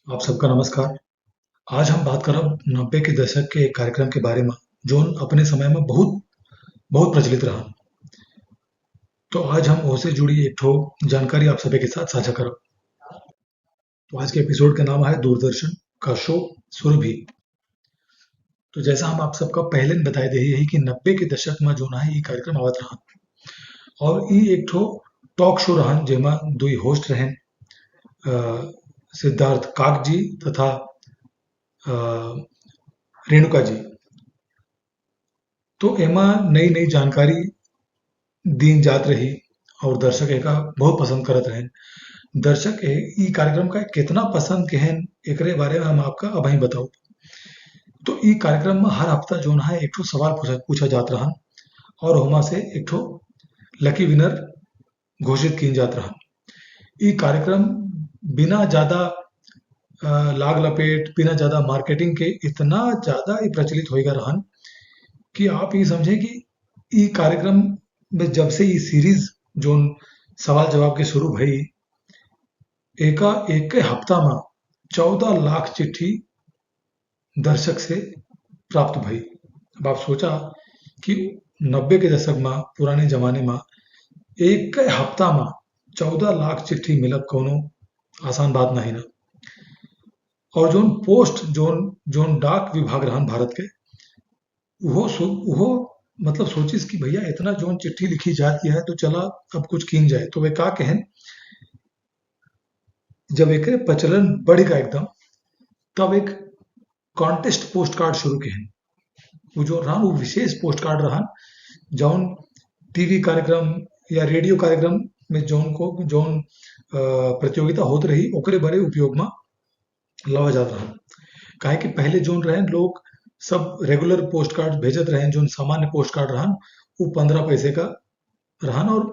आप सबका नमस्कार। आज हम बात करब 90 के दशक के एक कार्यक्रम के बारे में जोन अपने समय में बहुत बहुत प्रचलित रहा। तो आज हम उससे जुड़ी एक ठो जानकारी आप सभी के साथ साझा करब। तो आज के एपिसोड का नाम है दूरदर्शन का शो सुरभि। तो जैसा हम आप सबका पहले ही बताए दे ही कि 90 के दशक में जो ना है ये कार्यक्रम आवत रहा और ये एक ठो टॉक शो रहा जेमा दुई होस्ट रहें, सिद्धार्थ काक जी तथा अ, रेणुका जी। तो एमा नई नई जानकारी दीन जात रही और दर्शक एका बहुत पसंद करत रहें। दर्शक ई कार्यक्रम का कितना पसंद केहन एकरे बारे में हम आपका अब ही बताओ। तो ई कार्यक्रम में हर हफ्ता जो है एक ठो सवाल पूछा पूछा जात रहा और वहाँ से एक ठो लकी विनर घोषित की जात रहा। ई कार्यक्रम बिना ज्यादा लाग लपेट बिना ज्यादा मार्केटिंग के इतना ज्यादा ही प्रचलित होएगा रहन कि आप ये समझे कि ई कार्यक्रम में जब से ये सीरीज जो सवाल जवाब के शुरू भई एका एक हफ्ता में 14 लाख चिट्ठी दर्शक से प्राप्त भई। अब आप सोचा कि 90 के दशक में पुराने जमाने में एक हफ्ता में 14 लाख चिट्ठी मिलब कोनो आसान बात नहीं ना। और जोन पोस्ट जोन जोन डाक विभाग रहन भारत के वो मतलब सोचिस कि भैया इतना जोन चिट्ठी लिखी जाती है तो चला अब कुछ कीन जाए। तो वे का कहन जब एक प्रचलन बढ़ेगा एकदम तब एक कॉन्टेस्ट पोस्ट कार्ड शुरू कहन। वो जो रहा वो विशेष पोस्ट कार्ड रहा जौन टीवी कार्यक्रम या रेडियो कार्यक्रम में जौन प्रतियोगिता होत रही ओकरे बड़े उपयोग में लावा जात रहा। काहे कि पहले जोन रहे लोग सब रेगुलर पोस्ट कार्ड भेजत रहे जोन सामान्य पोस्ट कार्ड रहन वो 15 पैसे का रहन और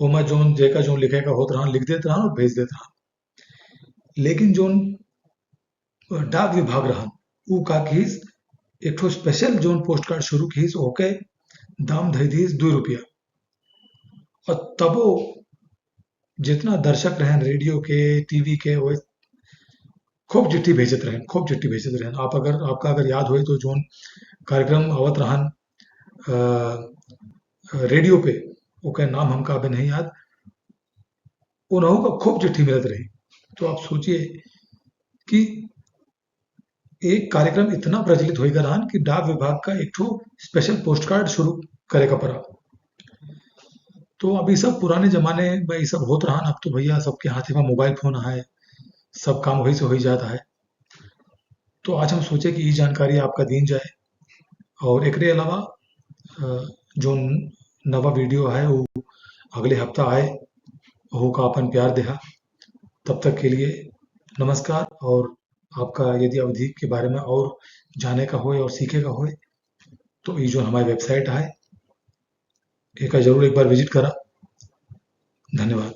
ओमा जोन जेका जो लिखे का होत रहन लिख देत रहन और भेज देत रहन। लेकिन जोन डाक विभाग रहन ऊ का खीस एक ठो स्पेशल जोन पोस्ट कार्ड शुरू खीस ओके दाम धई दीस 2 रुपया। और तबो जितना दर्शक रहन रेडियो के टीवी के वो खूब चिट्ठी भेजत रहें खूब चिट्ठी भेजत रहें। आप अगर आपका अगर याद हो तो जोन कार्यक्रम आवत रहन रेडियो पे ओके नाम हमका अभी नहीं याद उन्हों का खूब चिट्ठी मिलत रही। तो आप सोचिए कि एक कार्यक्रम इतना प्रचलित होएगा रहन कि डाक विभाग का एक ठो स्पेशल पोस्ट कार्ड शुरू करे का पड़ा। तो अभी सब पुराने जमाने में ये सब होत रहा। अब तो भैया सबके हाथ में मोबाइल फोन है, सब काम वही से हो ही जाता है। तो आज हम सोचे कि ये जानकारी आपका दीन जाए और एकरे अलावा जो नवा वीडियो है वो अगले हफ्ता आए हो का अपन प्यार देहा। तब तक के लिए नमस्कार। और आपका यदि अवधि के बारे में और जाने का होए और सीखे का होए तो ये जो हमारी वेबसाइट है एक जरूर एक बार विजिट करा। धन्यवाद।